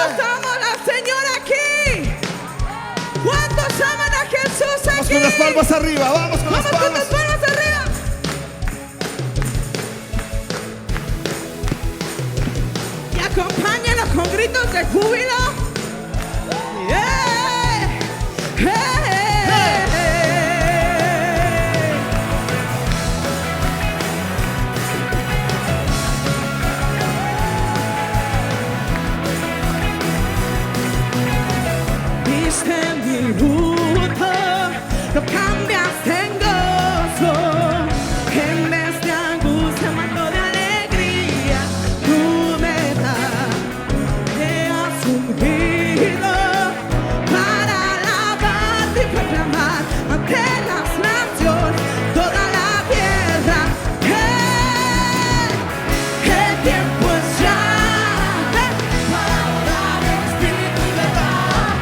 ¿Cuántos aman al Señor aquí? ¿Cuántos aman a Jesús aquí? Vamos con las palmas arriba, vamos con las Vamos con palmas. las palmas arriba. Y acompáñenlo con gritos de júbilo. Yeah. Hey. Viste mi luto, lo cambiaste en gozo, en vez de angustia, manto de alegría, tú me das, te has ungido para alabarte y proclamar ante las naciones toda la tierra. El tiempo es ya para adorar en espíritu y verdad.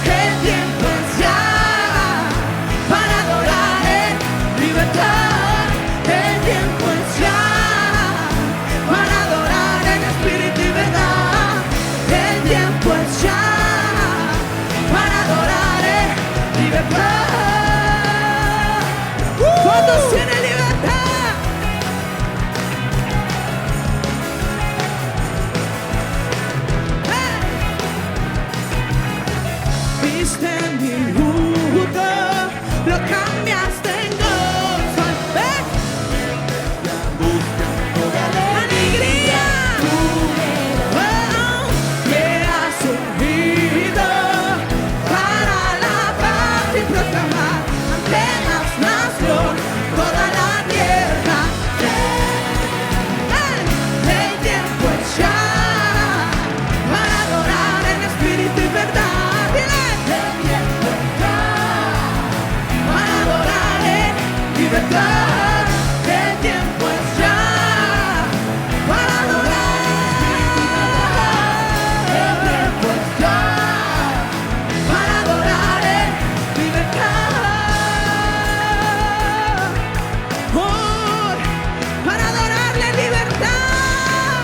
El tiempo es ya para adorar en libertad. El tiempo es ya para adorar en espíritu y verdad. El tiempo es ya para adorar en libertad. ¿Cuántos tienen libertad? Viste mi luto, lo cambiaste en gozo, alegría, oh, me has ungido para alabarte y proclamar ante las naciones toda la tierra. El tiempo es ya para adorar en espíritu y verdad. Para adorar en libertad. El tiempo es ya para adorar en libertad. El tiempo es ya para adorar en libertad. Oh, para adorarle en libertad.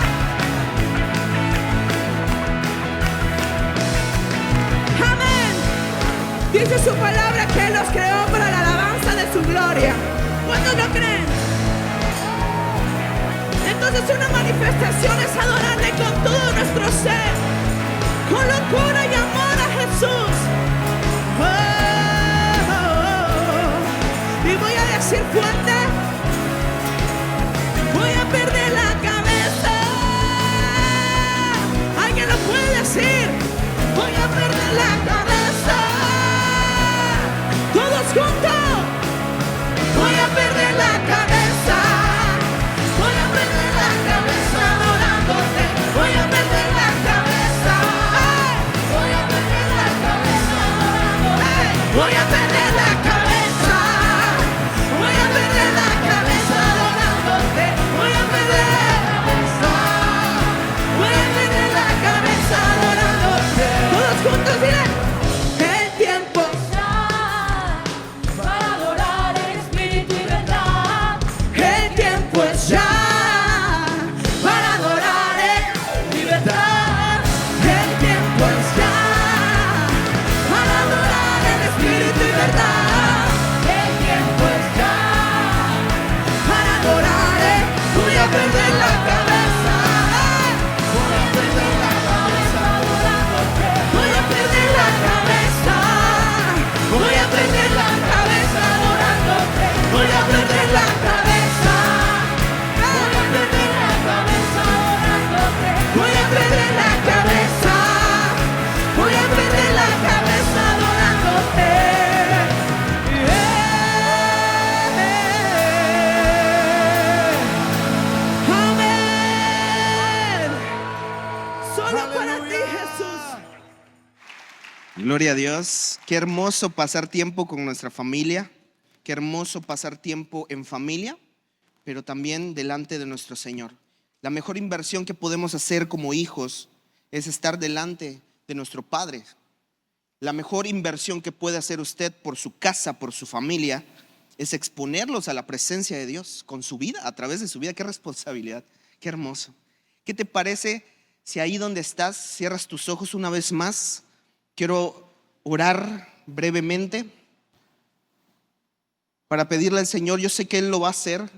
Amén. Dice su palabra que Él los creó para la alabanza de su gloria. ¿Cuántos lo creen? Entonces una manifestación es adorarle con todo nuestro ser, con locura y amor a Jesús. Oh, oh, oh. Y voy a decir fuerte, voy a perder la cabeza. ¿Alguien lo puede decir? Voy a perder la cabeza. Todos juntos. Voy a perder la cabeza. Voy a perder la cabeza adorándote. Voy a perder la cabeza. Voy a perder la cabeza adorándote. Voy a perder la cabeza. Voy a perder la cabeza adorándote. Voy a perder la cabeza. Voy a perder la cabeza adorándote. Todos juntos, dile. El tiempo para adorar en espíritu y verdad. El tiempo es ya para adorar en libertad. El tiempo es ya para adorar en espíritu y verdad. El tiempo es ya para adorar en. Voy a perder la cabeza. Voy a perder la cabeza adorándote. Voy a perder la cabeza. Voy a perder la cabeza adorándote. Voy a perder la cabeza. Voy a perder la cabeza adorándote. Voy a perder la cabeza. Voy a perder la cabeza adorándote. Amén. Solo para ti, Jesús. Gloria a Dios. Qué hermoso pasar tiempo con nuestra familia. Qué hermoso pasar tiempo en familia, pero también delante de nuestro Señor. La mejor inversión que podemos hacer como hijos es estar delante de nuestro Padre. La mejor inversión que puede hacer usted por su casa, por su familia, es exponerlos a la presencia de Dios con su vida, a través de su vida. Qué responsabilidad, qué hermoso. ¿Qué te parece Si ahí donde estás cierras tus ojos una vez más, quiero orar brevemente para pedirle al Señor. Yo sé que Él lo va a hacer.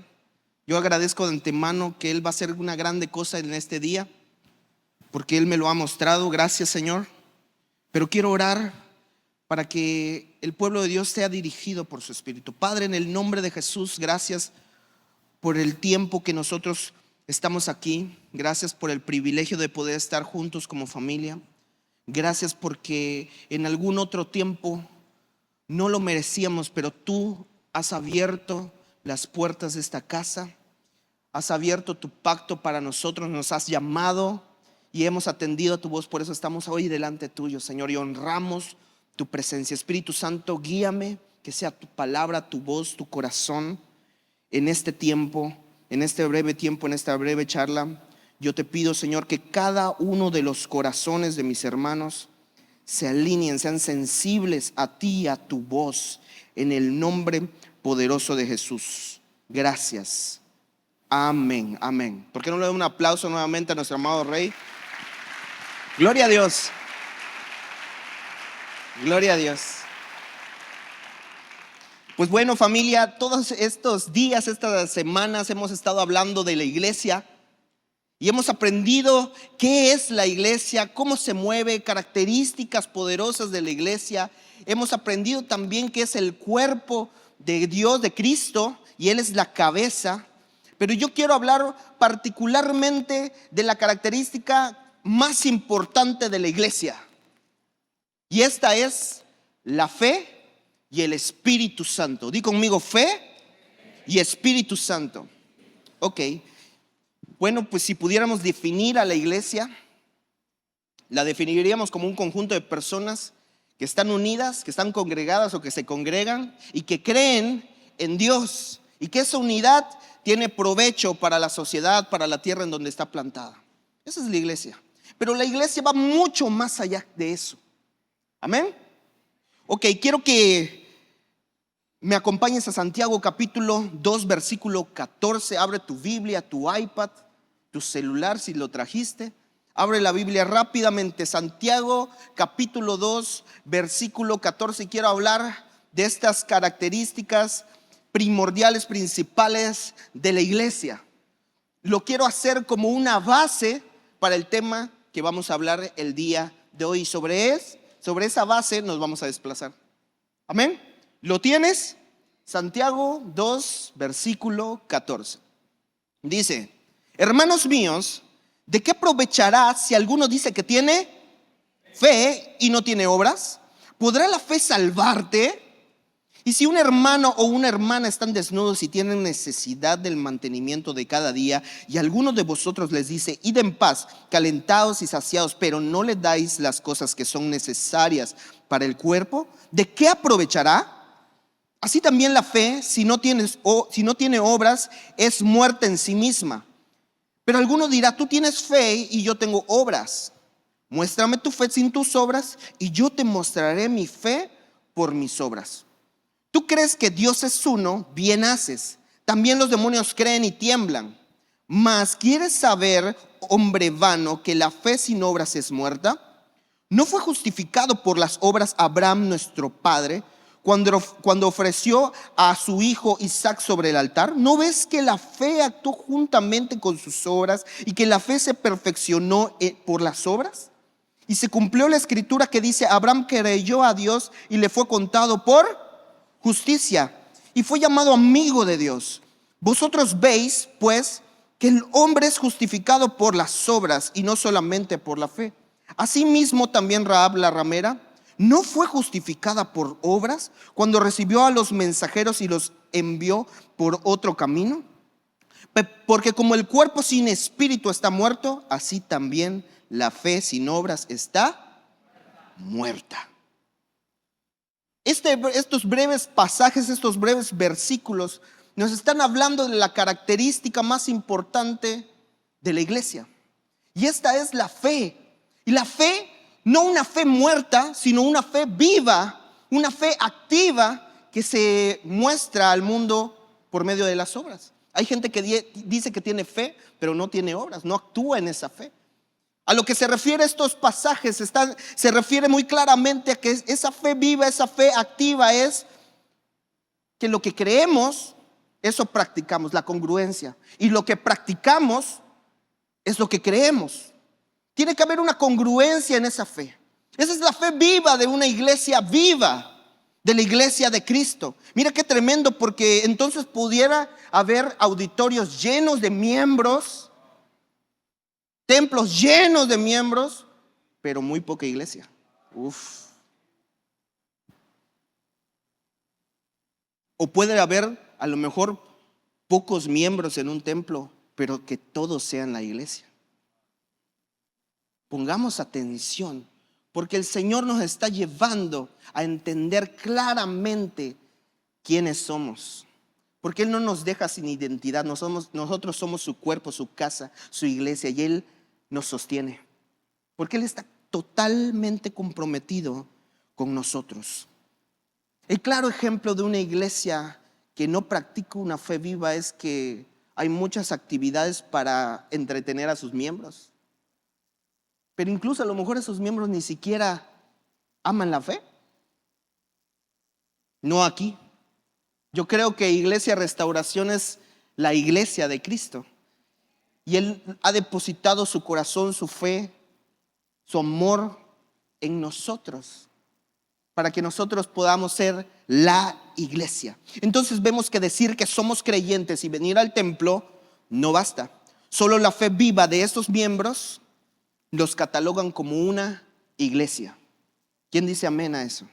Yo agradezco de antemano que Él va a hacer una grande cosa en este día, porque Él me lo ha mostrado. Gracias, Señor. Pero quiero orar para que el pueblo de Dios sea dirigido por su Espíritu. Padre, en el nombre de Jesús, gracias por el tiempo que nosotros estamos aquí. Gracias por el privilegio de poder estar juntos como familia. Gracias porque en algún otro tiempo no lo merecíamos, pero tú has abierto las puertas de esta casa. Has abierto tu pacto para nosotros, nos has llamado y hemos atendido a tu voz. Por eso estamos hoy delante tuyo, Señor, y honramos tu presencia. Espíritu Santo, guíame, que sea tu palabra, tu voz, tu corazón en este tiempo, en este breve tiempo, en esta breve charla. Yo te pido, Señor, que cada uno de los corazones de mis hermanos se alineen, sean sensibles a ti, a tu voz, en el nombre poderoso de Jesús. Gracias. Amén, amén. ¿Por qué no le doy un aplauso nuevamente a nuestro amado Rey? Gloria a Dios. Gloria a Dios. Pues bueno, familia, todos estos días, estas semanas hemos estado hablando de la iglesia y hemos aprendido qué es la iglesia, cómo se mueve, características poderosas de la iglesia. Hemos aprendido también qué es el cuerpo de Dios, de Cristo, y Él es la cabeza. Pero yo quiero hablar particularmente de la característica más importante de la iglesia. Y esta es la fe y el Espíritu Santo. Di conmigo, fe y Espíritu Santo. Ok. Bueno, pues si pudiéramos definir a la iglesia, la definiríamos como un conjunto de personas que están unidas, que están congregadas o que se congregan y que creen en Dios, y que esa unidad tiene provecho para la sociedad, para la tierra en donde está plantada. Esa es la iglesia. Pero la iglesia va mucho más allá de eso. Amén. Ok, quiero que me acompañes a Santiago capítulo 2 versículo 14. Abre tu Biblia, tu iPad, tu celular si lo trajiste. Abre la Biblia rápidamente. Santiago capítulo 2 versículo 14. Quiero hablar de estas características primordiales, principales de la iglesia. Lo quiero hacer como una base para el tema que vamos a hablar el día de hoy. Sobre esa base nos vamos a desplazar. Amén. ¿Lo tienes? Santiago 2, versículo 14. Dice: hermanos míos, ¿de qué aprovechará si alguno dice que tiene fe y no tiene obras? ¿Podrá la fe salvarte? Y si un hermano o una hermana están desnudos y tienen necesidad del mantenimiento de cada día, y alguno de vosotros les dice: id en paz, calentados y saciados, pero no le dais las cosas que son necesarias para el cuerpo, ¿de qué aprovechará? Así también la fe, si no tiene obras, es muerta en sí misma. Pero alguno dirá: tú tienes fe y yo tengo obras. Muéstrame tu fe sin tus obras, y yo te mostraré mi fe por mis obras. Tú crees que Dios es uno, bien haces. También los demonios creen y tiemblan. Mas ¿quieres saber, hombre vano, que la fe sin obras es muerta? ¿No fue justificado por las obras Abraham nuestro padre cuando ofreció a su hijo Isaac sobre el altar? ¿No ves que la fe actuó juntamente con sus obras y que la fe se perfeccionó por las obras? Y se cumplió la escritura que dice: Abraham creyó a Dios y le fue contado por justicia, y fue llamado amigo de Dios. Vosotros veis, pues, que el hombre es justificado por las obras y no solamente por la fe. Asimismo también Rahab la ramera no fue justificada por obras cuando recibió a los mensajeros y los envió por otro camino. Porque como el cuerpo sin espíritu está muerto, así también la fe sin obras está muerta. Estos breves pasajes, estos breves versículos nos están hablando de la característica más importante de la iglesia. Y esta es la fe. Y la fe, no una fe muerta, sino una fe viva, una fe activa que se muestra al mundo por medio de las obras. Hay gente que dice que tiene fe, pero no tiene obras, no actúa en esa fe. A lo que se refiere estos pasajes, se refiere muy claramente a que esa fe viva, esa fe activa es que lo que creemos, eso practicamos, la congruencia. Y lo que practicamos es lo que creemos. Tiene que haber una congruencia en esa fe. Esa es la fe viva de una iglesia viva, de la iglesia de Cristo. Mira qué tremendo, porque entonces pudiera haber auditorios llenos de miembros, templos llenos de miembros, pero muy poca iglesia. Uf. O puede haber a lo mejor pocos miembros en un templo, pero que todos sean la iglesia. Pongamos atención, porque el Señor nos está llevando a entender claramente quiénes somos. Porque Él no nos deja sin identidad. Nosotros somos su cuerpo, su casa, su iglesia, y Él nos sostiene. Porque Él está totalmente comprometido con nosotros. El claro ejemplo de una iglesia que no practica una fe viva es que hay muchas actividades para entretener a sus miembros. Pero incluso a lo mejor esos miembros ni siquiera aman la fe. No aquí. Yo creo que Iglesia Restauración es la iglesia de Cristo. Y Él ha depositado su corazón, su fe, su amor en nosotros, para que nosotros podamos ser la iglesia. Entonces vemos que decir que somos creyentes y venir al templo no basta. Solo la fe viva de estos miembros los catalogan como una iglesia. ¿Quién dice amén a eso?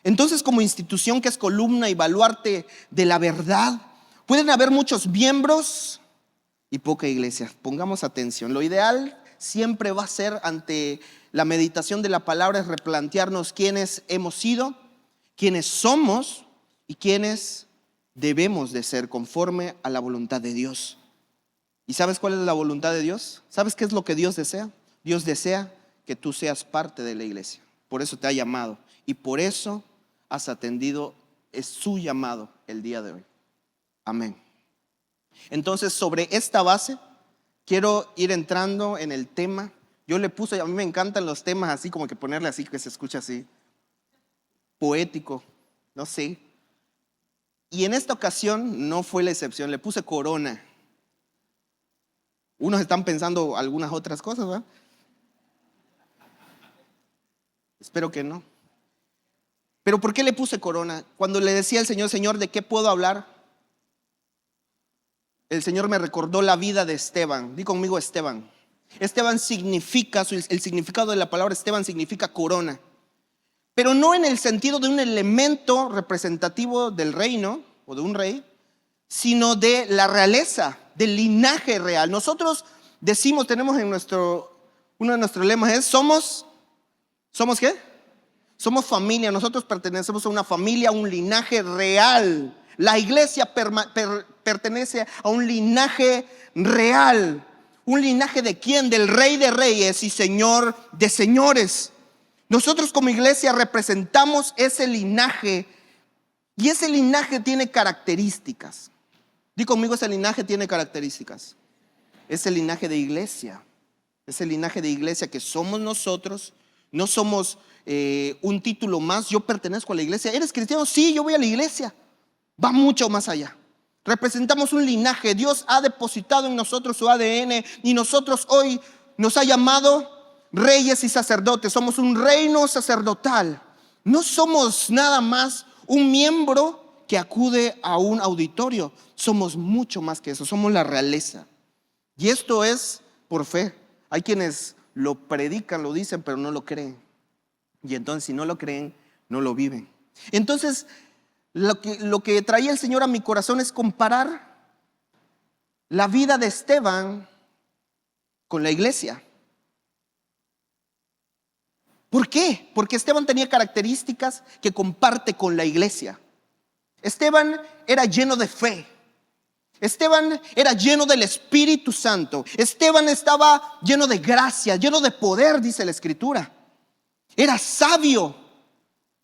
Entonces, como institución que es columna y baluarte de la verdad, pueden haber muchos miembros y poca iglesia. Pongamos atención. Lo ideal siempre va a ser, ante la meditación de la palabra, es replantearnos quiénes hemos sido, quiénes somos y quiénes debemos de ser conforme a la voluntad de Dios. ¿Y sabes cuál es la voluntad de Dios? ¿Sabes qué es lo que Dios desea? Dios desea que tú seas parte de la iglesia. Por eso te ha llamado y por eso has atendido, es su llamado el día de hoy. Amén. Entonces, sobre esta base quiero ir entrando en el tema. Yo le puse, a mí me encantan los temas así, como que ponerle así, que se escucha así, poético, no sé. Y en esta ocasión no fue la excepción, le puse corona. Unos están pensando algunas otras cosas, ¿verdad? Espero que no. Pero ¿por qué le puse corona? Cuando le decía al Señor, Señor, ¿de qué puedo hablar? El Señor me recordó la vida de Esteban. Di conmigo Esteban. Esteban significa, el significado de la palabra Esteban significa corona. Pero no en el sentido de un elemento representativo del reino o de un rey, sino de la realeza, del linaje real. Nosotros decimos, tenemos en uno de nuestros lemas es, ¿somos qué? Somos familia, nosotros pertenecemos a una familia, a un linaje real. La iglesia pertenece a un linaje real. ¿Un linaje de quién? Del Rey de Reyes y Señor de Señores. Nosotros como iglesia representamos ese linaje y ese linaje tiene características. Di conmigo, ese linaje tiene características. Es el linaje de iglesia. Es el linaje de iglesia que somos nosotros. No somos un título más. Yo pertenezco a la iglesia. ¿Eres cristiano? Sí, yo voy a la iglesia. Va mucho más allá. Representamos un linaje. Dios ha depositado en nosotros su ADN y nosotros hoy nos ha llamado reyes y sacerdotes. Somos un reino sacerdotal. No somos nada más un miembro que acude a un auditorio. Somos mucho más que eso. Somos la realeza. Y esto es por fe. Hay quienes lo predican, lo dicen, pero no lo creen. Y entonces, si no lo creen, no lo viven. Entonces, lo que traía el Señor a mi corazón es comparar la vida de Esteban con la iglesia. ¿Por qué? Porque Esteban tenía características que comparte con la iglesia. Esteban era lleno de fe. Esteban era lleno del Espíritu Santo. Esteban estaba lleno de gracia, lleno de poder, dice la Escritura. Era sabio,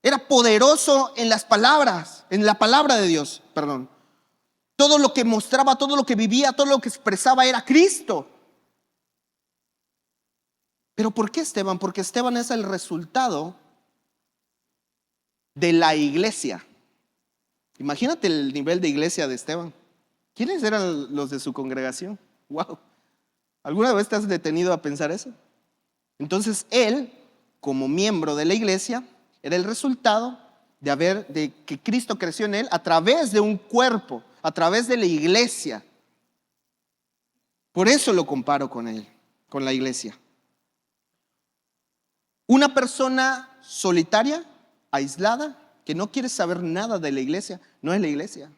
era poderoso en las palabras, en la palabra de Dios, perdón. Todo lo que mostraba, todo lo que vivía, todo lo que expresaba era Cristo. ¿Pero por qué Esteban? Porque Esteban es el resultado de la iglesia. Imagínate el nivel de iglesia de Esteban. ¿Quiénes eran los de su congregación? Wow. ¿Alguna vez te has detenido a pensar eso? Entonces él, como miembro de la iglesia, era el resultado de que Cristo creció en él a través de un cuerpo, a través de la iglesia. Por eso lo comparo con él, con la iglesia. Una persona solitaria, aislada, que no quiere saber nada de la iglesia, no es la iglesia.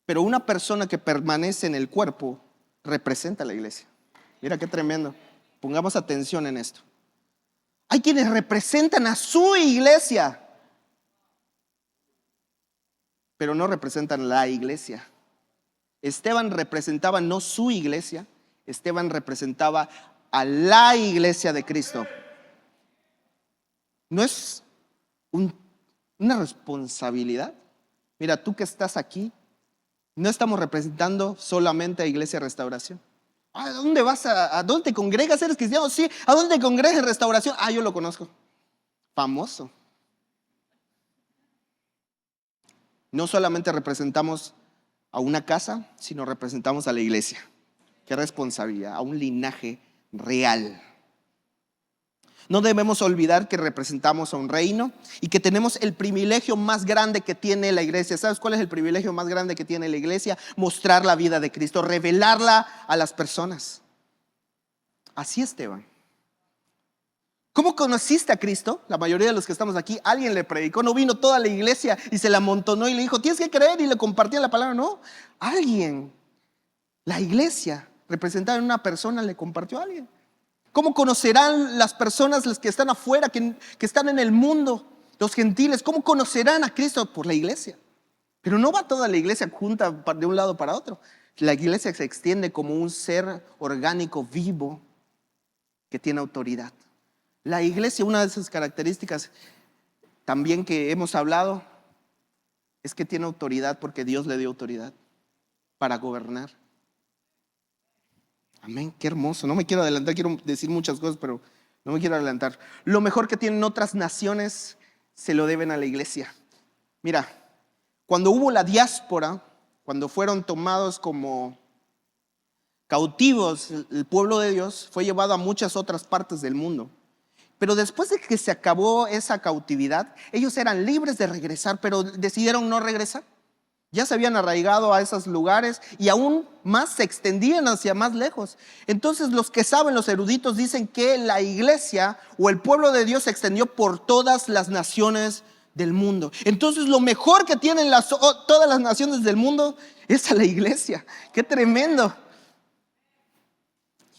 Pero una persona que permanece en el cuerpo representa a la iglesia. Mira qué tremendo. Pongamos atención en esto. Hay quienes representan a su iglesia, pero no representan la iglesia. Esteban representaba no su iglesia, Esteban representaba a la iglesia de Cristo. ¿No es una responsabilidad? Mira, tú que estás aquí, no estamos representando solamente a Iglesia Restauración. ¿A dónde vas? ¿A dónde te congregas? ¿Eres cristiano? Sí. ¿A dónde te congregas en Restauración? Yo lo conozco. Famoso. No solamente representamos a una casa, sino representamos a la iglesia. Qué responsabilidad, a un linaje real. No debemos olvidar que representamos a un reino y que tenemos el privilegio más grande que tiene la iglesia. ¿Sabes cuál es el privilegio más grande que tiene la iglesia? Mostrar la vida de Cristo, revelarla a las personas. Así, Esteban. ¿Cómo conociste a Cristo? La mayoría de los que estamos aquí, alguien le predicó, no vino toda la iglesia y se la amontonó y le dijo, tienes que creer, y le compartía la palabra. No, alguien, la iglesia representada en una persona, le compartió a alguien. ¿Cómo conocerán las personas, las que están afuera, que están en el mundo, los gentiles? ¿Cómo conocerán a Cristo? Por la iglesia. Pero no va toda la iglesia junta de un lado para otro. La iglesia se extiende como un ser orgánico vivo que tiene autoridad. La iglesia, una de sus características también que hemos hablado, es que tiene autoridad porque Dios le dio autoridad para gobernar. Amén, qué hermoso. No me quiero adelantar, quiero decir muchas cosas, pero no me quiero adelantar. Lo mejor que tienen otras naciones se lo deben a la iglesia. Mira, cuando hubo la diáspora, cuando fueron tomados como cautivos, el pueblo de Dios fue llevado a muchas otras partes del mundo. Pero después de que se acabó esa cautividad, ellos eran libres de regresar, pero decidieron no regresar. Ya se habían arraigado a esos lugares y aún más se extendían hacia más lejos. Entonces los que saben, los eruditos, dicen que la iglesia o el pueblo de Dios se extendió por todas las naciones del mundo. Entonces lo mejor que tienen todas las naciones del mundo es a la iglesia. ¡Qué tremendo!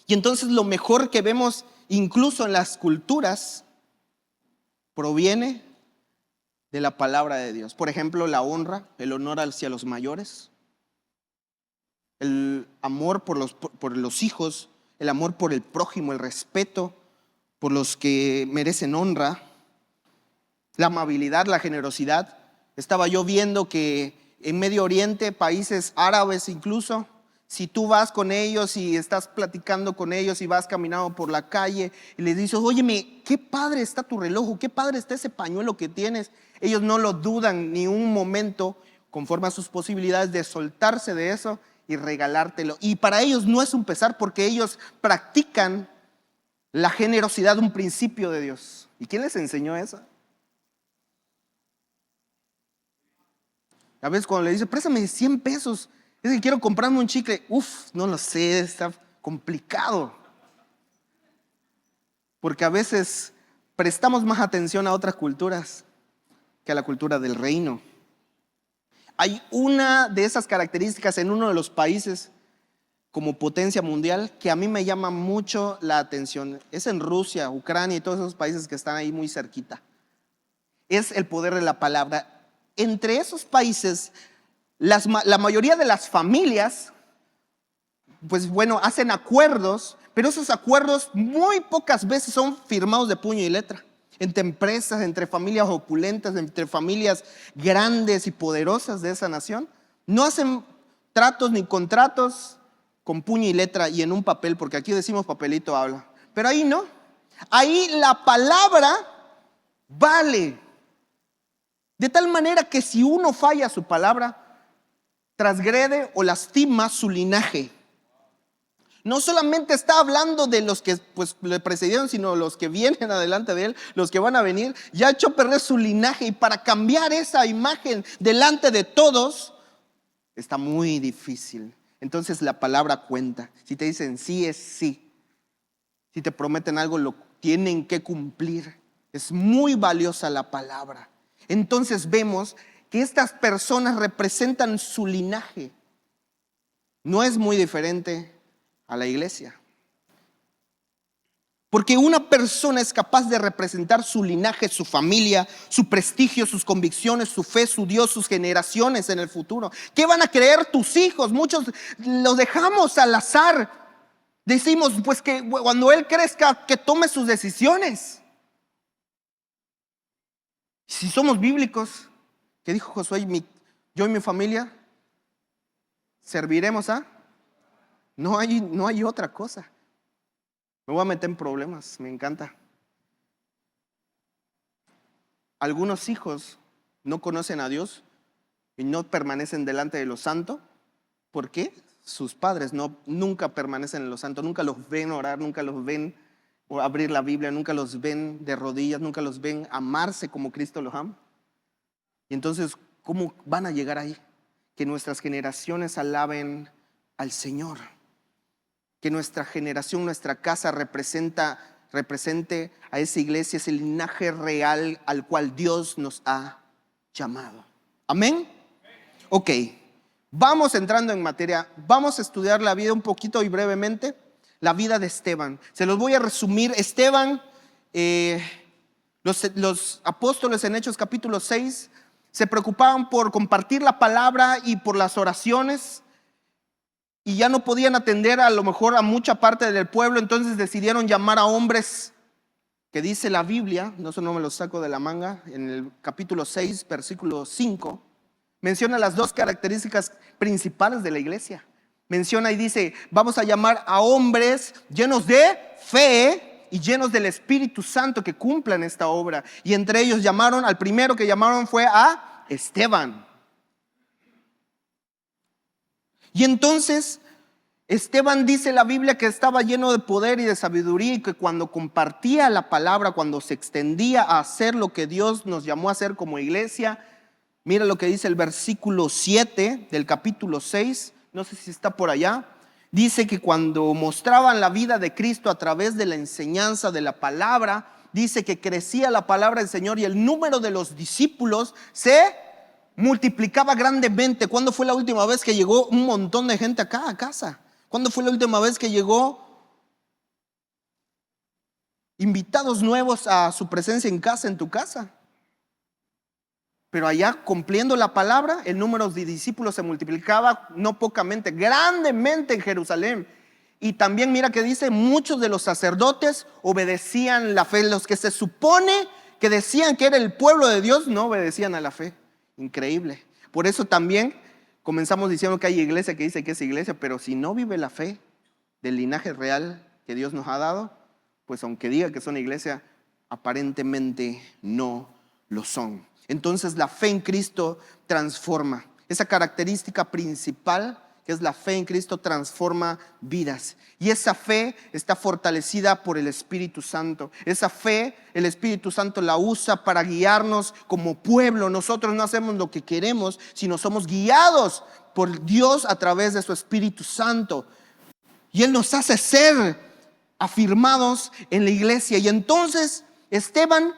Y entonces lo mejor que vemos incluso en las culturas proviene de la palabra de Dios. Por ejemplo, la honra, el honor hacia los mayores, el amor por los hijos, el amor por el prójimo, el respeto por los que merecen honra, la amabilidad, la generosidad. Estaba yo viendo que en Medio Oriente, países árabes incluso, si tú vas con ellos y estás platicando con ellos y vas caminando por la calle y les dices, óyeme, qué padre está tu reloj, qué padre está ese pañuelo que tienes. Ellos no lo dudan ni un momento, conforme a sus posibilidades, de soltarse de eso y regalártelo. Y para ellos no es un pesar, porque ellos practican la generosidad, un principio de Dios. ¿Y quién les enseñó eso? A veces cuando le dice, préstame 100 pesos, es que quiero comprarme un chicle. No lo sé, está complicado. Porque a veces prestamos más atención a otras culturas que a la cultura del reino. Hay una de esas características en uno de los países como potencia mundial que a mí me llama mucho la atención. Es en Rusia, Ucrania y todos esos países que están ahí muy cerquita. Es el poder de la palabra. Entre esos países, la mayoría de las familias, pues bueno, hacen acuerdos, pero esos acuerdos muy pocas veces son firmados de puño y letra. Entre empresas, entre familias opulentas, entre familias grandes y poderosas de esa nación, no hacen tratos ni contratos con puño y letra y en un papel, porque aquí decimos papelito habla, pero ahí no. Ahí la palabra vale. De tal manera que si uno falla a su palabra, transgrede o lastima su linaje. No solamente está hablando de los que pues le precedieron, sino los que vienen adelante de él, los que van a venir. Ya ha hecho perder su linaje, y para cambiar esa imagen delante de todos está muy difícil. Entonces la palabra cuenta. Si te dicen sí, es sí. Si te prometen algo, lo tienen que cumplir. Es muy valiosa la palabra. Entonces vemos que estas personas representan su linaje. No es muy diferente a la iglesia. Porque una persona es capaz de representar su linaje, su familia, su prestigio, sus convicciones, su fe, su Dios, sus generaciones en el futuro. ¿Qué van a creer tus hijos? Muchos los dejamos al azar. Decimos pues que cuando él crezca, que tome sus decisiones. Si somos bíblicos, ¿qué dijo Josué? Yo y mi familia serviremos a... No hay otra cosa. Me voy a meter en problemas, me encanta. Algunos hijos no conocen a Dios y no permanecen delante de lo santo. ¿Por qué? Sus padres nunca permanecen en lo santo, nunca los ven orar, nunca los ven abrir la Biblia, nunca los ven de rodillas, nunca los ven amarse como Cristo los ama. Y entonces, ¿cómo van a llegar ahí? Que nuestras generaciones alaben al Señor. Que nuestra generación, nuestra casa represente a esa iglesia, ese linaje real al cual Dios nos ha llamado. ¿Amén? Ok, vamos entrando en materia. Vamos a estudiar la vida un poquito y brevemente. La vida de Esteban. Se los voy a resumir. Esteban, los apóstoles en Hechos capítulo 6 se preocupaban por compartir la palabra y por las oraciones. Y ya no podían atender a lo mejor a mucha parte del pueblo, entonces decidieron llamar a hombres que dice la Biblia, eso no me lo saco de la manga, en el capítulo 6, versículo 5, menciona las dos características principales de la iglesia. Menciona y dice, vamos a llamar a hombres llenos de fe y llenos del Espíritu Santo que cumplan esta obra. Y entre ellos al primero que llamaron fue a Esteban. Y entonces Esteban, dice la Biblia, que estaba lleno de poder y de sabiduría, y que cuando compartía la palabra, cuando se extendía a hacer lo que Dios nos llamó a hacer como iglesia, mira lo que dice el versículo 7 del capítulo 6, no sé si está por allá. Dice que cuando mostraban la vida de Cristo a través de la enseñanza de la palabra, dice que crecía la palabra del Señor y el número de los discípulos se multiplicaba grandemente. ¿Cuándo fue la última vez que llegó un montón de gente acá a casa? ¿Cuándo fue la última vez que llegó invitados nuevos a su presencia en casa, en tu casa? Pero allá, cumpliendo la palabra, el número de discípulos se multiplicaba no pocamente, grandemente en Jerusalén. Y también mira que dice, muchos de los sacerdotes obedecían la fe. Los que se supone que decían que era el pueblo de Dios no obedecían a la fe. Increíble. Por eso también comenzamos diciendo que hay iglesia que dice que es iglesia, pero si no vive la fe del linaje real que Dios nos ha dado, pues aunque diga que son iglesia, aparentemente no lo son. Entonces la fe en Cristo transforma. Esa característica principal que es la fe en Cristo transforma vidas. Y esa fe está fortalecida por el Espíritu Santo. Esa fe, el Espíritu Santo la usa para guiarnos como pueblo. Nosotros no hacemos lo que queremos, sino somos guiados por Dios a través de su Espíritu Santo. Y Él nos hace ser afirmados en la iglesia. Y entonces Esteban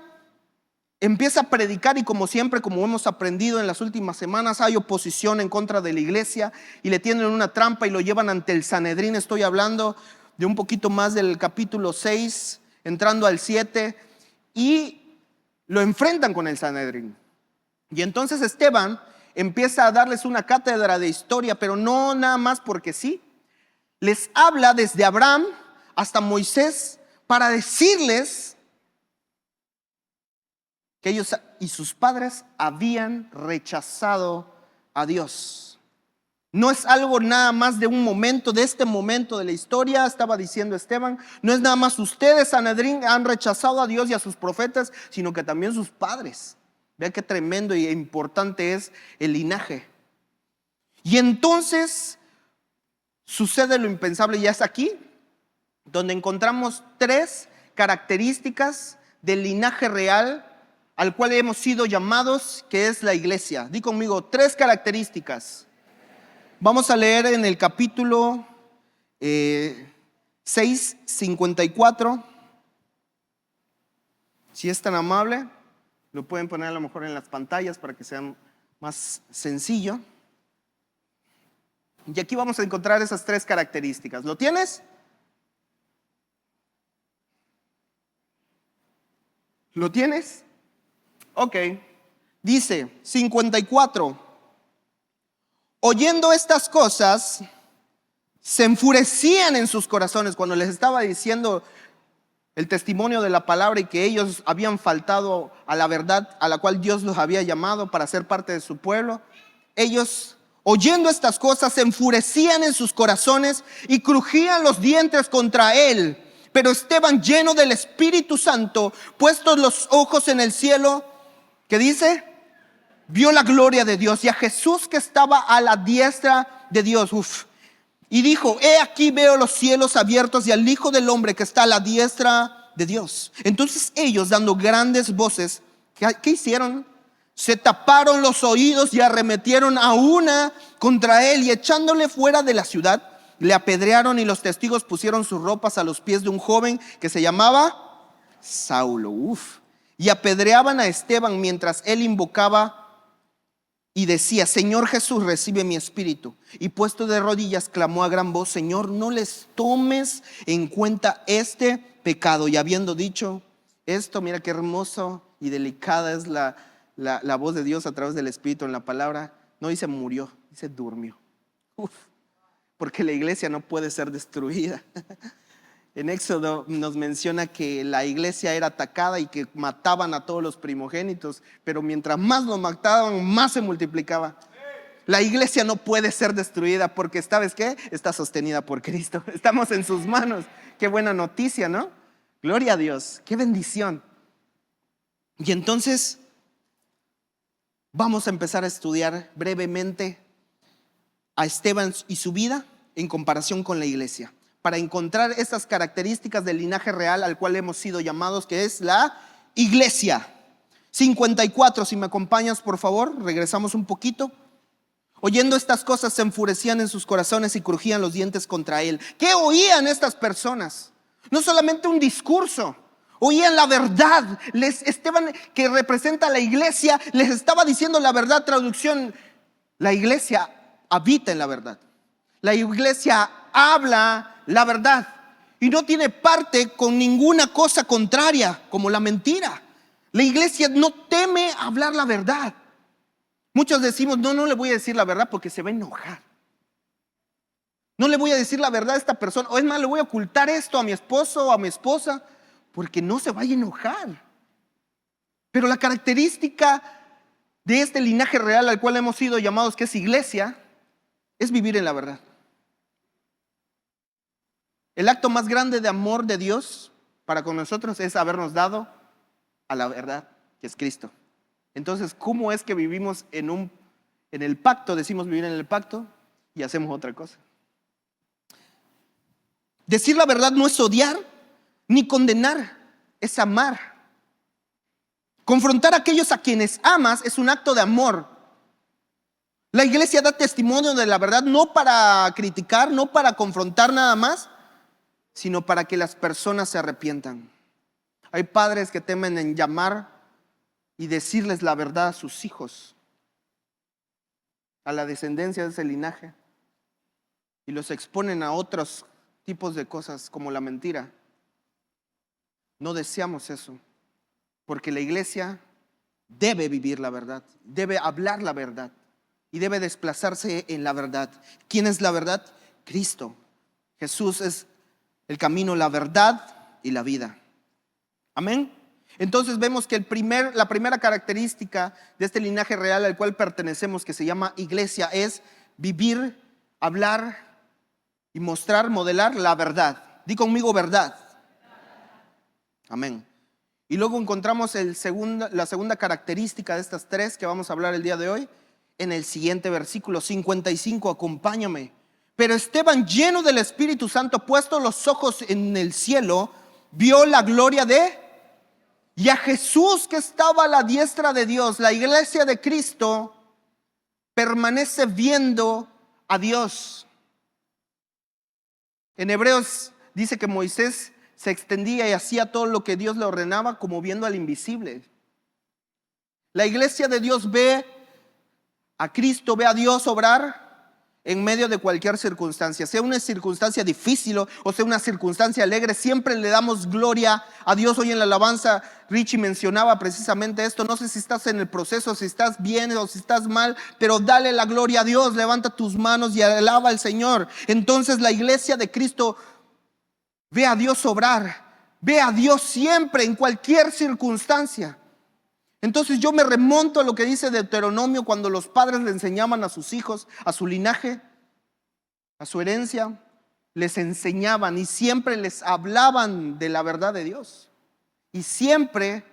empieza a predicar, y como siempre, como hemos aprendido en las últimas semanas, hay oposición en contra de la iglesia y le tienen una trampa y lo llevan ante el Sanedrín. Estoy hablando de un poquito más del capítulo 6, entrando al 7, y lo enfrentan con el Sanedrín. Y entonces Esteban empieza a darles una cátedra de historia, pero no nada más porque sí. Les habla desde Abraham hasta Moisés para decirles que ellos y sus padres habían rechazado a Dios. No es algo nada más de un momento, de este momento de la historia, estaba diciendo Esteban. No es nada más ustedes, Sanedrín, han rechazado a Dios y a sus profetas, sino que también sus padres. Vean qué tremendo y importante es el linaje. Y entonces sucede lo impensable, ya es aquí, donde encontramos 3 características del linaje real al cual hemos sido llamados, que es la iglesia. Di conmigo, 3 características. Vamos a leer en el capítulo 6, 54. Si es tan amable, lo pueden poner a lo mejor en las pantallas para que sea más sencillo. Y aquí vamos a encontrar esas 3 características. ¿Lo tienes? ¿Lo tienes? Ok. Dice 54. Oyendo estas cosas, se enfurecían en sus corazones. Cuando les estaba diciendo el testimonio de la palabra y que ellos habían faltado a la verdad a la cual Dios los había llamado para ser parte de su pueblo, ellos, oyendo estas cosas, se enfurecían en sus corazones y crujían los dientes contra él. Pero Esteban, lleno del Espíritu Santo, puestos los ojos en el cielo, ¿qué dice? Vio la gloria de Dios y a Jesús que estaba a la diestra de Dios. Y dijo, he aquí veo los cielos abiertos y al Hijo del Hombre que está a la diestra de Dios. Entonces ellos, dando grandes voces, ¿qué hicieron? Se taparon los oídos y arremetieron a una contra él y echándole fuera de la ciudad, le apedrearon y los testigos pusieron sus ropas a los pies de un joven que se llamaba Saulo. Y apedreaban a Esteban mientras él invocaba y decía, Señor Jesús, recibe mi espíritu. Y puesto de rodillas clamó a gran voz, Señor, no les tomes en cuenta este pecado. Y habiendo dicho esto, mira qué hermoso y delicada es la voz de Dios a través del Espíritu en la palabra. No dice murió, dice durmió. Porque la iglesia no puede ser destruida. En Éxodo nos menciona que la iglesia era atacada y que mataban a todos los primogénitos, pero mientras más los mataban, más se multiplicaba. La iglesia no puede ser destruida porque, ¿sabes qué? Está sostenida por Cristo. Estamos en sus manos. Qué buena noticia, ¿no? Gloria a Dios, qué bendición. Y entonces vamos a empezar a estudiar brevemente a Esteban y su vida en comparación con la iglesia, para encontrar estas características del linaje real al cual hemos sido llamados, que es la iglesia. 54, si me acompañas por favor, regresamos un poquito. Oyendo estas cosas se enfurecían en sus corazones y crujían los dientes contra él. ¿Qué oían estas personas? No solamente un discurso, oían la verdad. Esteban, que representa a la iglesia, les estaba diciendo la verdad. Traducción, la iglesia habita en la verdad. La iglesia habla la verdad y no tiene parte con ninguna cosa contraria como la mentira. La iglesia no teme hablar la verdad. Muchos decimos, no le voy a decir la verdad porque se va a enojar. No le voy a decir la verdad a esta persona, o es más, le voy a ocultar esto a mi esposo o a mi esposa porque no se vaya a enojar. Pero la característica de este linaje real al cual hemos sido llamados, que es iglesia, es vivir en la verdad. El acto más grande de amor de Dios para con nosotros es habernos dado a la verdad, que es Cristo. Entonces, ¿cómo es que vivimos en el pacto? Decimos vivir en el pacto y hacemos otra cosa. Decir la verdad no es odiar ni condenar, es amar. Confrontar a aquellos a quienes amas es un acto de amor. La iglesia da testimonio de la verdad no para criticar, no para confrontar nada más, sino para que las personas se arrepientan. Hay padres que temen en llamar y decirles la verdad a sus hijos, a la descendencia de ese linaje, y los exponen a otros tipos de cosas como la mentira. No deseamos eso, porque la iglesia debe vivir la verdad, debe hablar la verdad y debe desplazarse en la verdad. ¿Quién es la verdad? Cristo. Jesús es el camino, la verdad y la vida. Amén. Entonces vemos que la primera característica de este linaje real al cual pertenecemos, que se llama iglesia, es vivir hablar y mostrar, modelar la verdad. Di conmigo verdad. Amén. Y luego encontramos la segunda característica de estas tres que vamos a hablar el día de hoy en el siguiente versículo 55. Acompáñame. Pero Esteban, lleno del Espíritu Santo, puesto los ojos en el cielo, vio la gloria y a Jesús que estaba a la diestra de Dios. La iglesia de Cristo permanece viendo a Dios. En Hebreos dice que Moisés se extendía y hacía todo lo que Dios le ordenaba como viendo al invisible. La iglesia de Dios ve a Cristo, ve a Dios obrar en medio de cualquier circunstancia, sea una circunstancia difícil o sea una circunstancia alegre. Siempre le damos gloria a Dios. Hoy en la alabanza Richie mencionaba precisamente esto. No sé si estás en el proceso, si estás bien o si estás mal, pero dale la gloria a Dios. Levanta tus manos y alaba al Señor. Entonces la iglesia de Cristo ve a Dios obrar, ve a Dios siempre en cualquier circunstancia. Entonces yo me remonto a lo que dice Deuteronomio, cuando los padres le enseñaban a sus hijos, a su linaje, a su herencia, les enseñaban y siempre les hablaban de la verdad de Dios. Y siempre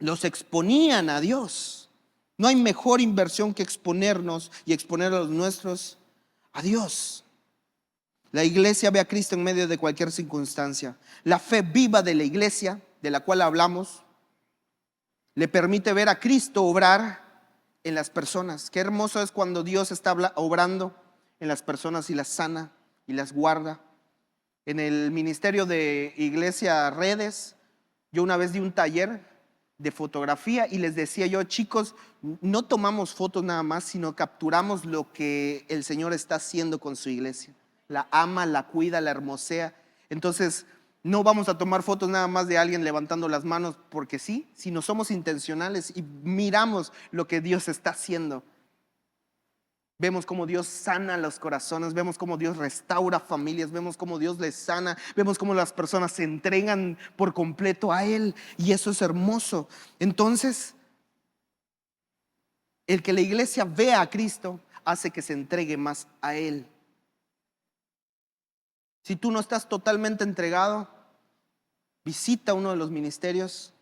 los exponían a Dios. No hay mejor inversión que exponernos y exponer a los nuestros a Dios. La iglesia ve a Cristo en medio de cualquier circunstancia. La fe viva de la iglesia, de la cual hablamos, le permite ver a Cristo obrar en las personas. Qué hermoso es cuando Dios está obrando en las personas y las sana y las guarda. En el ministerio de Iglesia Redes, yo una vez di un taller de fotografía y les decía yo, chicos, no tomamos fotos nada más, sino capturamos lo que el Señor está haciendo con su iglesia. La ama, la cuida, la hermosea. Entonces, no vamos a tomar fotos nada más de alguien levantando las manos porque sí, sino somos intencionales y miramos lo que Dios está haciendo. Vemos cómo Dios sana los corazones, vemos cómo Dios restaura familias, vemos cómo Dios les sana, vemos cómo las personas se entregan por completo a Él, y eso es hermoso. Entonces, el que la iglesia vea a Cristo hace que se entregue más a Él. Si tú no estás totalmente entregado, visita uno de los ministerios,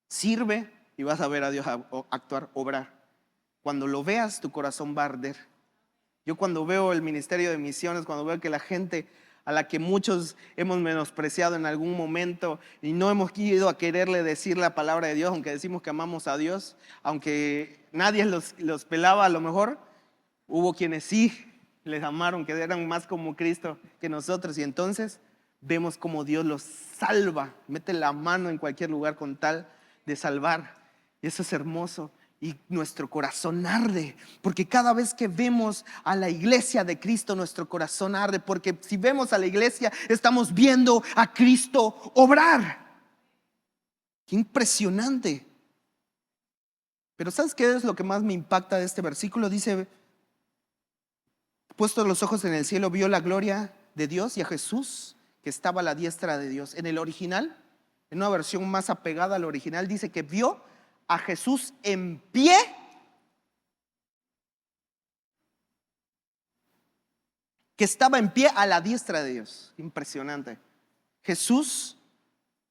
sirve y vas a ver a Dios actuar, obrar. Cuando lo veas, tu corazón va a arder. Yo cuando veo el ministerio de misiones, cuando veo que la gente a la que muchos hemos menospreciado en algún momento y no hemos ido a quererle decir la palabra de Dios, aunque decimos que amamos a Dios, aunque nadie los pelaba, a lo mejor hubo quienes sí les amaron, que eran más como Cristo que nosotros, y entonces vemos como Dios los salva, mete la mano en cualquier lugar con tal de salvar. Y eso es hermoso. Y nuestro corazón arde, porque cada vez que vemos a la iglesia de Cristo, nuestro corazón arde, porque si vemos a la iglesia, estamos viendo a Cristo obrar. ¡Qué impresionante! Pero ¿sabes qué es lo que más me impacta de este versículo? Dice, puestos los ojos en el cielo, vio la gloria de Dios y a Jesús que estaba a la diestra de Dios. En el original, en una versión más apegada al original, dice que vio a Jesús en pie que estaba en pie a la diestra de Dios. Impresionante.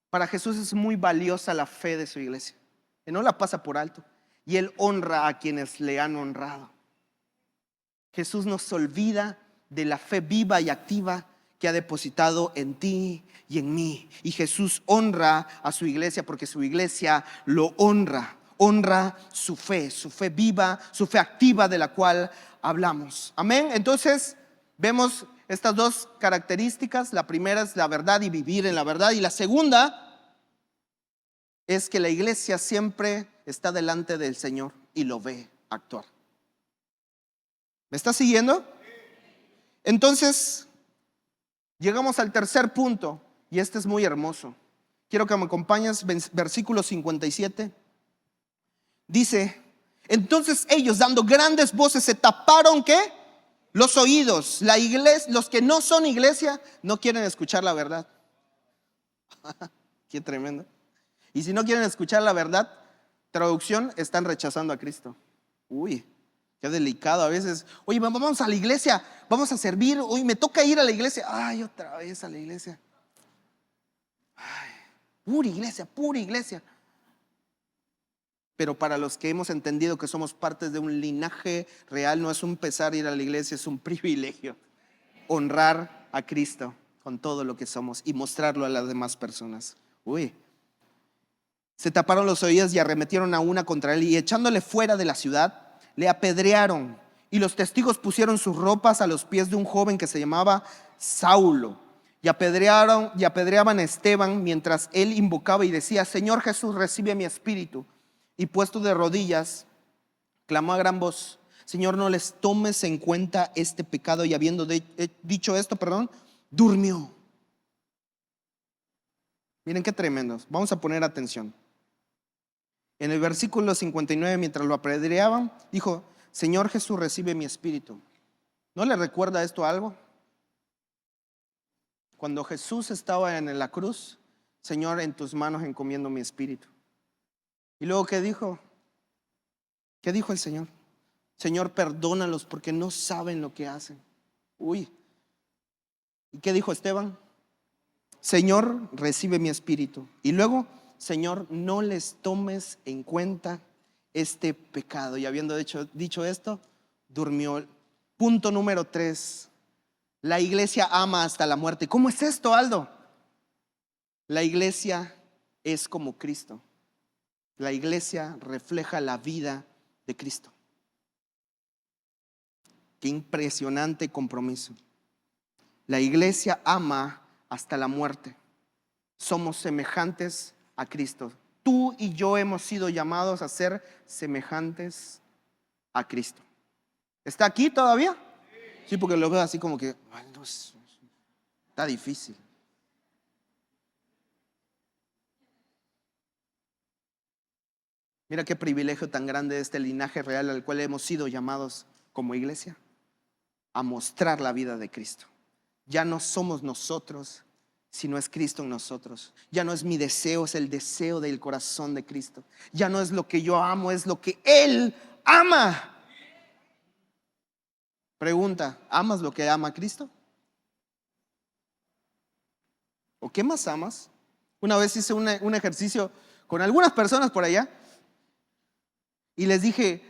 Para Jesús es muy valiosa la fe de su iglesia. Él no la pasa por alto. Y Él honra a quienes le han honrado. Jesús nos olvida de la fe viva y activa que ha depositado en ti y en mí. Y Jesús honra a su iglesia porque su iglesia lo honra. Honra su fe viva, su fe activa de la cual hablamos. Amén. Entonces vemos estas dos características. La primera es la verdad y vivir en la verdad. Y la segunda es que la iglesia siempre está delante del Señor y lo ve actuar. ¿Me está siguiendo? Entonces llegamos al tercer punto, y este es muy hermoso. Quiero que me acompañes, versículo 57. Dice, entonces ellos dando grandes voces se taparon, ¿qué? Los oídos. La iglesia, los que no son iglesia no quieren escuchar la verdad. Qué tremendo. Y si no quieren escuchar la verdad, traducción, están rechazando a Cristo. Uy, Qué delicado a veces. Oye, vamos a la iglesia, vamos a servir. Hoy me toca ir a la iglesia. Ay, otra vez a la iglesia. Ay, pura iglesia, pura iglesia. Pero para los que hemos entendido que somos parte de un linaje real, no es un pesar ir a la iglesia, es un privilegio. Honrar a Cristo con todo lo que somos y mostrarlo a las demás personas. Uy. Se taparon los oídos y arremetieron a una contra él y echándole fuera de la ciudad, le apedrearon. Y los testigos pusieron sus ropas a los pies de un joven que se llamaba Saulo. Y apedreaban a Esteban mientras él invocaba y decía: Señor Jesús, recibe mi espíritu. Y puesto de rodillas, clamó a gran voz: Señor, no les tomes en cuenta este pecado. Y habiendo dicho esto, durmió. Miren qué tremendos. Vamos a poner atención. En el versículo 59, mientras lo apedreaban, dijo: Señor Jesús, recibe mi espíritu. ¿No le recuerda esto algo? Cuando Jesús estaba en la cruz: Señor, en tus manos encomiendo mi espíritu. Y luego, ¿qué dijo? ¿Qué dijo el Señor? Señor, perdónalos porque no saben lo que hacen. Uy. ¿Y qué dijo Esteban? Señor, recibe mi espíritu. Y luego: Señor, no les tomes en cuenta este pecado. Y habiendo dicho esto, durmió. Punto número 3. La iglesia ama hasta la muerte. ¿Cómo es esto, Aldo? La iglesia es como Cristo. La iglesia refleja la vida de Cristo. Qué impresionante compromiso. La iglesia ama hasta la muerte. Somos semejantes a Cristo. Tú y yo hemos sido llamados a ser semejantes a Cristo. ¿Está aquí todavía? Sí, porque lo veo así como que está difícil. Mira qué privilegio tan grande de este linaje real al cual hemos sido llamados como iglesia a mostrar la vida de Cristo. Ya no somos nosotros, sino es Cristo en nosotros. Ya no es mi deseo, es el deseo del corazón de Cristo. Ya no es lo que yo amo, es lo que Él ama. Pregunta: ¿amas lo que ama Cristo? ¿O qué más amas? Una vez hice un ejercicio con algunas personas por allá y les dije: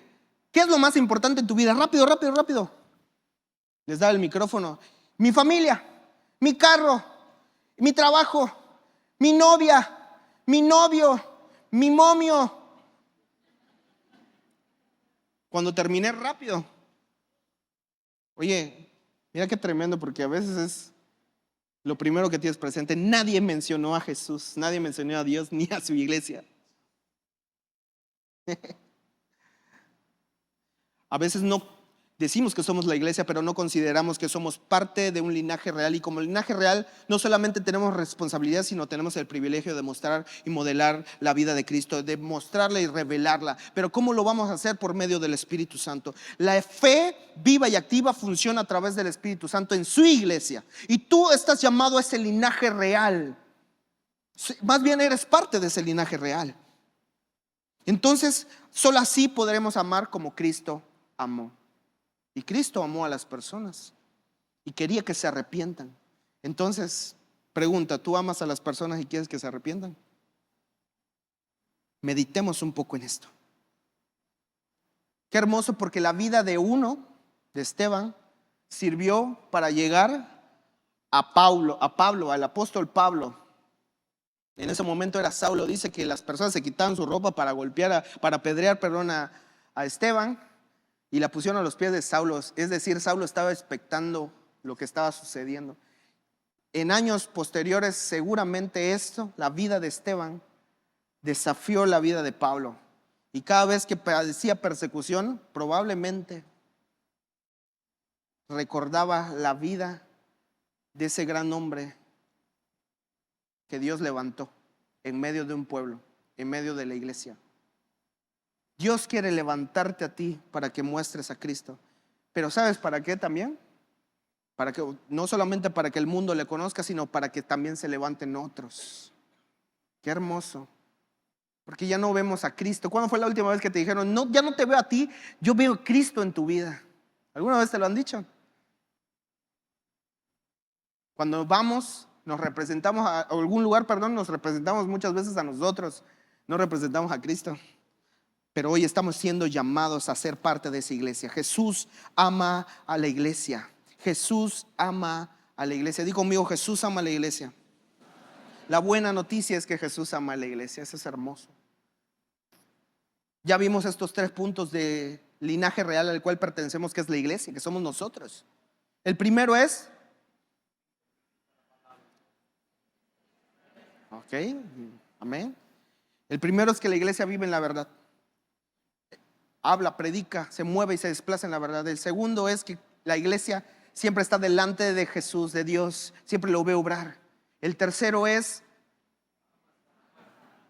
¿qué es lo más importante en tu vida? Rápido, rápido, rápido. Les daba el micrófono: mi familia, mi carro, mi trabajo, mi novia, mi novio, mi momio. Cuando terminé rápido, oye, mira qué tremendo, porque a veces es lo primero que tienes presente. Nadie mencionó a Jesús, nadie mencionó a Dios ni a su iglesia. A veces no decimos que somos la iglesia, pero no consideramos que somos parte de un linaje real. Y como linaje real, no solamente tenemos responsabilidad, sino tenemos el privilegio de mostrar y modelar la vida de Cristo, de mostrarla y revelarla. Pero ¿cómo lo vamos a hacer? Por medio del Espíritu Santo. La fe viva y activa funciona a través del Espíritu Santo en su iglesia. Y tú estás llamado a ese linaje real. Más bien eres parte de ese linaje real. Entonces, solo así podremos amar como Cristo amó. Y Cristo amó a las personas y quería que se arrepientan. Entonces, pregunta: ¿tú amas a las personas y quieres que se arrepientan? Meditemos un poco en esto. Qué hermoso, porque la vida de Esteban, sirvió para llegar a Pablo, al apóstol Pablo. En ese momento era Saulo. Dice que las personas se quitaban su ropa para apedrear a Esteban. Y la pusieron a los pies de Saulo. Es decir, Saulo estaba expectando lo que estaba sucediendo. En años posteriores, seguramente la vida de Esteban, desafió la vida de Pablo. Y cada vez que padecía persecución, probablemente recordaba la vida de ese gran hombre que Dios levantó en medio de un pueblo, en medio de la iglesia. Dios quiere levantarte a ti para que muestres a Cristo. Pero ¿sabes para qué también? No solamente para que el mundo le conozca, sino para que también se levanten otros. Qué hermoso. Porque ya no vemos a Cristo. ¿Cuándo fue la última vez que te dijeron, no, ya no te veo a ti, yo veo a Cristo en tu vida? ¿Alguna vez te lo han dicho? Cuando vamos, nos representamos a algún lugar, nos representamos muchas veces a nosotros, no representamos a Cristo. Pero hoy estamos siendo llamados a ser parte de esa iglesia. Jesús ama a la iglesia. Jesús ama a la iglesia. Di conmigo, Jesús ama a la iglesia. La buena noticia es que Jesús ama a la iglesia. Eso es hermoso. Ya vimos estos 3 puntos de linaje real al cual pertenecemos, que es la iglesia, que somos nosotros. El primero es, ok, amén. El primero es que la iglesia vive en la verdad. Habla, predica, se mueve y se desplaza en la verdad. El segundo es que la iglesia siempre está delante de Jesús, de Dios, siempre lo ve obrar. El tercero es,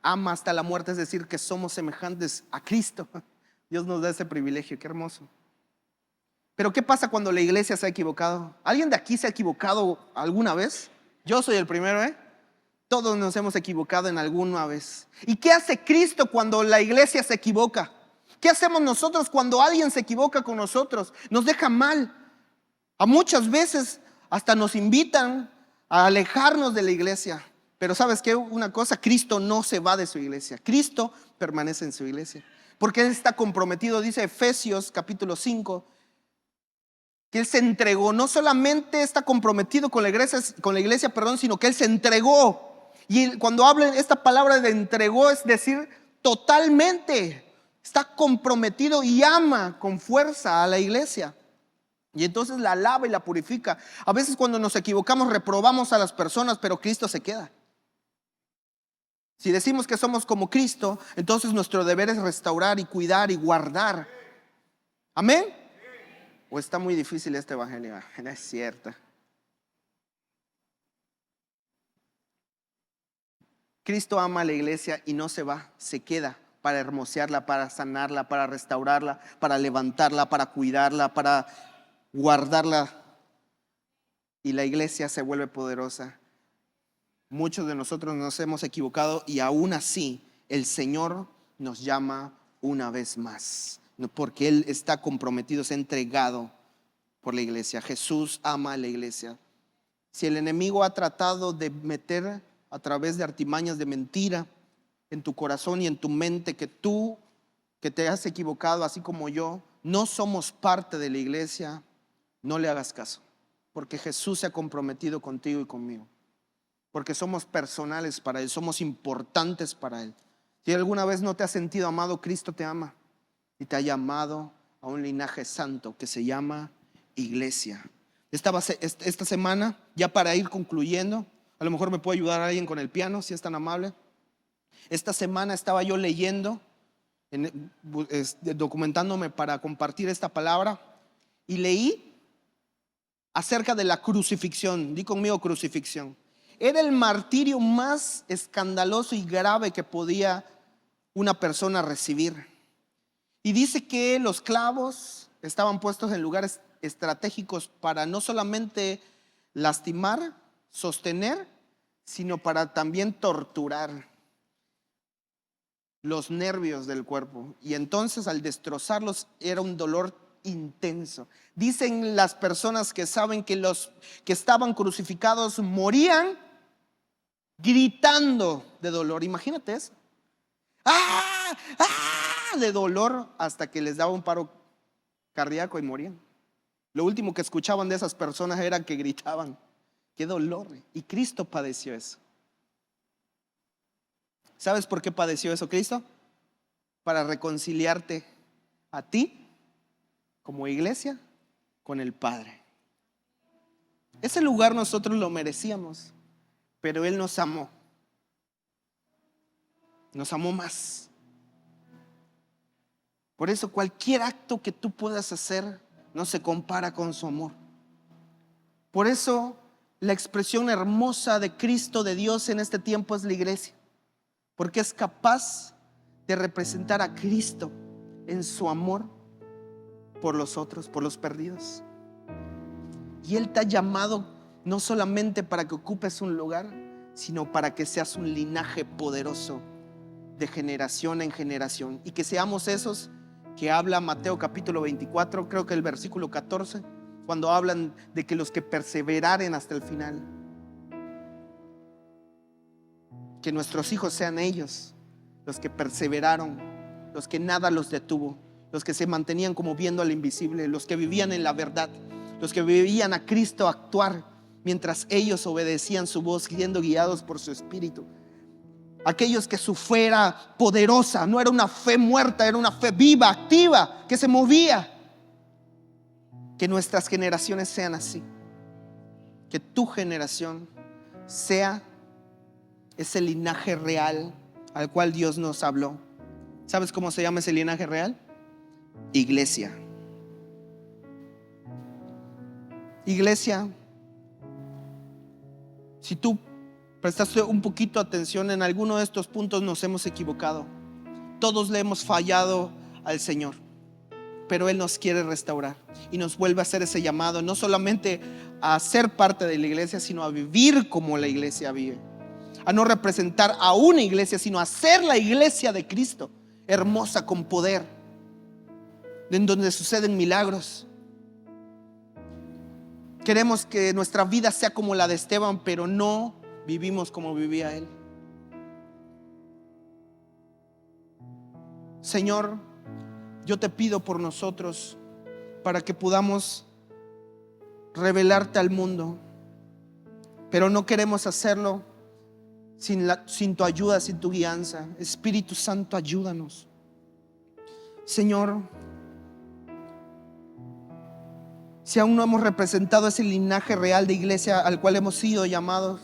ama hasta la muerte, es decir, que somos semejantes a Cristo. Dios nos da ese privilegio, qué hermoso. Pero ¿qué pasa cuando la iglesia se ha equivocado? ¿Alguien de aquí se ha equivocado alguna vez? Yo soy el primero, ¿eh? Todos nos hemos equivocado en alguna vez. ¿Y qué hace Cristo cuando la iglesia se equivoca? ¿Qué hacemos nosotros cuando alguien se equivoca con nosotros? Nos deja mal. A muchas veces hasta nos invitan a alejarnos de la iglesia. Pero ¿sabes qué? Una cosa, Cristo no se va de su iglesia. Cristo permanece en su iglesia. Porque Él está comprometido, dice Efesios capítulo 5, que Él se entregó. No solamente está comprometido con la iglesia, sino que Él se entregó. Y cuando hablan esta palabra de entregó, es decir, totalmente. Está comprometido y ama con fuerza a la iglesia. Y entonces la lava y la purifica. A veces cuando nos equivocamos reprobamos a las personas, pero Cristo se queda. Si decimos que somos como Cristo, entonces nuestro deber es restaurar y cuidar y guardar. ¿Amén? ¿O está muy difícil este evangelio? No es cierto. Cristo ama a la iglesia y no se va, se queda para hermosearla, para sanarla, para restaurarla, para levantarla, para cuidarla, para guardarla. Y la iglesia se vuelve poderosa. Muchos de nosotros nos hemos equivocado y aún así el Señor nos llama una vez más, porque Él está comprometido, se ha entregado por la iglesia. Jesús ama a la iglesia. Si el enemigo ha tratado de meter a través de artimañas de mentira en tu corazón y en tu mente que tú, que te has equivocado así como yo, no somos parte de la iglesia, no le hagas caso, porque Jesús se ha comprometido contigo y conmigo, porque somos personales para Él, somos importantes para Él. Si alguna vez no te has sentido amado, Cristo te ama y te ha llamado a un linaje santo que se llama iglesia. Esta semana, ya para ir concluyendo, a lo mejor me puede ayudar alguien con el piano, si es tan amable. Esta semana estaba yo leyendo, documentándome para compartir esta palabra, y leí acerca de la crucifixión. Di conmigo, crucifixión. Era el martirio más escandaloso y grave que podía una persona recibir. Y dice que los clavos estaban puestos en lugares estratégicos para no solamente lastimar, sostener, sino para también torturar los nervios del cuerpo. Y entonces al destrozarlos era un dolor intenso. Dicen las personas que saben que los que estaban crucificados morían gritando de dolor. Imagínate eso. ¡Ah! ¡Ah! De dolor, hasta que les daba un paro cardíaco y morían. Lo último que escuchaban de esas personas era que gritaban. ¡Qué dolor! Y Cristo padeció eso. ¿Sabes por qué padeció eso Cristo? Para reconciliarte a ti como iglesia con el Padre. Ese lugar nosotros lo merecíamos, pero Él nos amó. Nos amó más. Por eso cualquier acto que tú puedas hacer no se compara con su amor. Por eso la expresión hermosa de Cristo, de Dios en este tiempo, es la iglesia, porque es capaz de representar a Cristo en su amor por los otros, por los perdidos. Y Él te ha llamado no solamente para que ocupes un lugar, sino para que seas un linaje poderoso de generación en generación. Y que seamos esos que habla Mateo capítulo 24, creo que el versículo 14, cuando hablan de que los que perseveraren hasta el final, que nuestros hijos sean ellos los que perseveraron, los que nada los detuvo, los que se mantenían como viendo al invisible, los que vivían en la verdad, los que veían a Cristo actuar mientras ellos obedecían su voz, siendo guiados por su espíritu. Aquellos que su fe era poderosa, no era una fe muerta, era una fe viva, activa, que se movía. Que nuestras generaciones sean así. Que tu generación sea ese linaje real al cual Dios nos habló. ¿Sabes cómo se llama ese linaje real? Iglesia. Iglesia, si tú prestaste un poquito atención, en alguno de estos puntos nos hemos equivocado. Todos le hemos fallado al Señor, pero Él nos quiere restaurar y nos vuelve a hacer ese llamado, no solamente a ser parte de la iglesia, sino a vivir como la iglesia vive, a no representar a una iglesia, sino a ser la iglesia de Cristo, hermosa, con poder, en donde suceden milagros. Queremos que nuestra vida sea como la de Esteban, pero no vivimos como vivía él. Señor, yo te pido por nosotros para que podamos revelarte al mundo, pero no queremos hacerlo sin tu ayuda, sin tu guianza. Espíritu Santo, ayúdanos. Señor, si aún no hemos representado ese linaje real de iglesia al cual hemos sido llamados,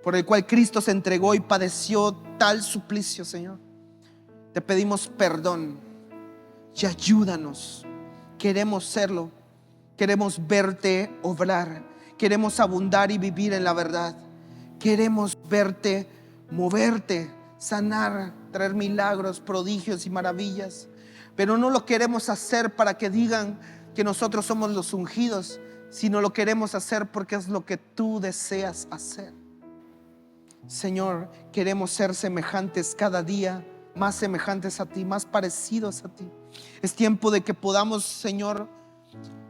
por el cual Cristo se entregó y padeció tal suplicio, Señor, te pedimos perdón y ayúdanos. Queremos serlo, queremos verte obrar, queremos abundar y vivir en la verdad, queremos verte moverte, sanar, traer milagros, prodigios y maravillas, pero no lo queremos hacer para que digan que nosotros somos los ungidos, sino lo queremos hacer porque es lo que tú deseas hacer. Señor, queremos ser semejantes cada día, más semejantes a ti, más parecidos a ti. Es tiempo de que podamos, Señor,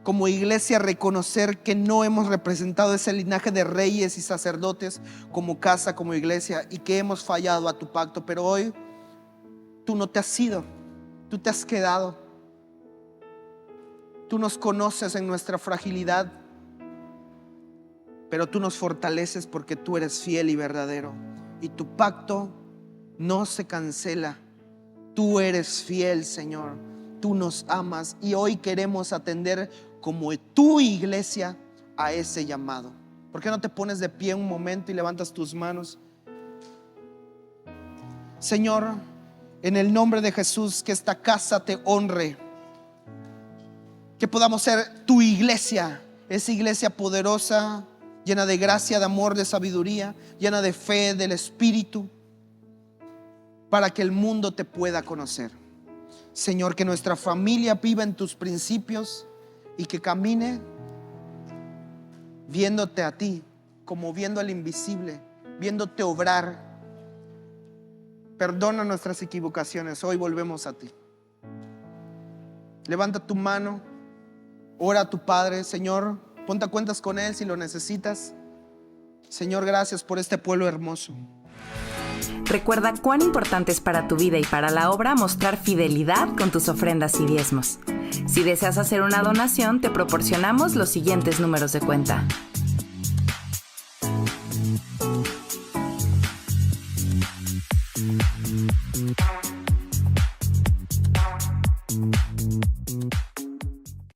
como iglesia, reconocer que no hemos representado ese linaje de reyes y sacerdotes como casa, como iglesia, y que hemos fallado a tu pacto. Pero hoy tú no te has ido, tú te has quedado. Tú nos conoces en nuestra fragilidad, pero tú nos fortaleces porque tú eres fiel y verdadero, y tu pacto no se cancela. Tú eres fiel, Señor, tú nos amas, y hoy queremos atender como tu iglesia a ese llamado. ¿Por qué no te pones de pie un momento y levantas tus manos? Señor, en el nombre de Jesús, que esta casa te honre, que podamos ser tu iglesia, esa iglesia poderosa, llena de gracia, de amor, de sabiduría, llena de fe, del Espíritu, para que el mundo te pueda conocer. Señor, que nuestra familia viva en tus principios y que camine viéndote a ti, como viendo al invisible, viéndote obrar. Perdona nuestras equivocaciones, hoy volvemos a ti. Levanta tu mano, ora a tu Padre. Señor, ponte a cuentas con Él si lo necesitas. Señor, gracias por este pueblo hermoso. Recuerda cuán importante es para tu vida y para la obra mostrar fidelidad con tus ofrendas y diezmos. Si deseas hacer una donación, te proporcionamos los siguientes números de cuenta.